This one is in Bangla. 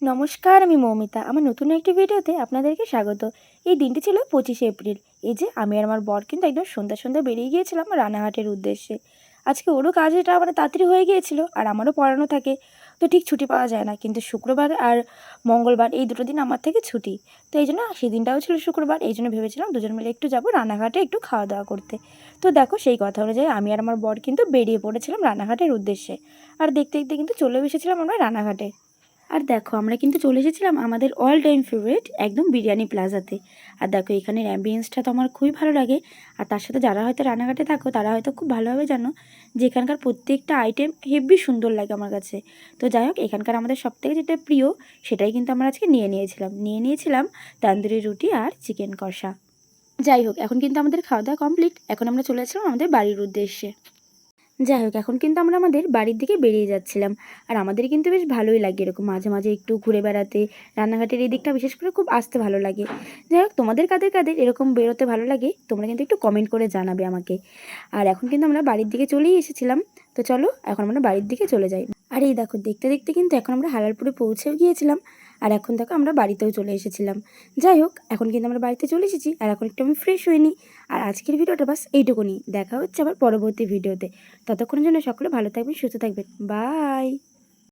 নমস্কার, আমি মৌমিতা। আমার নতুন একটি ভিডিওতে আপনাদেরকে স্বাগত। এই দিনটি ছিল 25শে এপ্রিল। এই যে আমি আর আমার বর কিন্তু একদম সন্ধ্যা বেরিয়ে গিয়েছিলাম রানাঘাটের উদ্দেশ্যে। আজকে ওরও কাজটা তাড়াতাড়ি হয়ে গিয়েছিল আর আমারও পড়ানো থাকে, তো ঠিক ছুটি পাওয়া যায় না। কিন্তু শুক্রবার আর মঙ্গলবার এই দুটো দিন আমার থেকে ছুটি, তো এই জন্য সেদিনটাও ছিল শুক্রবার। এই জন্য ভেবেছিলাম দুজন মিলে একটু যাবো রানাঘাটে একটু খাওয়া দাওয়া করতে। তো দেখো, সেই কথা অনুযায়ী আমি আর আমার বর কিন্তু বেরিয়ে পড়েছিলাম রানাঘাটের উদ্দেশ্যে। আর দেখতে দেখতে কিন্তু চলেও এসেছিলাম আমরা রানাঘাটে। আর দেখো, আমরা কিন্তু চলে এসেছিলাম আমাদের অল টাইম ফেভারিট একদম বিরিয়ানি প্লাজাতে। আর দেখো, এখানের অ্যাম্বিয়েন্সটা তো আমার খুবই ভালো লাগে। আর তার সাথে যারা হয়তো রানাঘাটে থাকো তারা হয়তো খুব ভালোভাবে জানো যে এখানকার প্রত্যেকটা আইটেম হেভি সুন্দর লাগে আমার কাছে। তো যাই হোক, এখানকার আমাদের সবথেকে যেটা প্রিয় সেটাই কিন্তু আমরা আজকে নিয়ে নিয়েছিলাম তান্দুরি রুটি আর চিকেন কষা। যাই হোক, এখন কিন্তু আমাদের খাওয়া দাওয়া কমপ্লিট। এখন আমরা চলে আসলাম আমাদের বাড়ির উদ্দেশ্যে। যাই হোক, এখন কিন্তু আমরা আমাদের বাড়ির দিকে বেরিয়ে যাচ্ছিলাম। আর আমাদের কিন্তু বেশ ভালোই লাগে এরকম মাঝে মাঝে একটু ঘুরে বেড়াতে। রান্নাঘাটের এই দিকটা বিশেষ করে খুব আসতে ভালো লাগে। যাই হোক, তোমাদের কাদের কাদের এরকম বেরোতে ভালো লাগে তোমরা কিন্তু একটু কমেন্ট করে জানাবে আমাকে। আর এখন কিন্তু আমরা বাড়ির দিকে চলেই এসেছিলাম। তো চলো, এখন আমরা বাড়ির দিকে চলে যাই। আর এই দেখো, দেখতে দেখতে কিন্তু এখন আমরা হালালপুরে পৌঁছেও গিয়েছিলাম। আর এখন দেখো, আমরা বাড়িতেও চলে এসেছিলাম। যাই হোক, এখন কিন্তু আমরা বাড়িতে চলে এসেছি। আর এখন একটু আমি ফ্রেশ হয়ে নিই। আর আজকের ভিডিওটা বাস এইটুকুনি। দেখা হচ্ছে আবার পরবর্তী ভিডিওতে। ততক্ষণের জন্য সকলে ভালো থাকবেন, সুস্থ থাকবেন। বাই।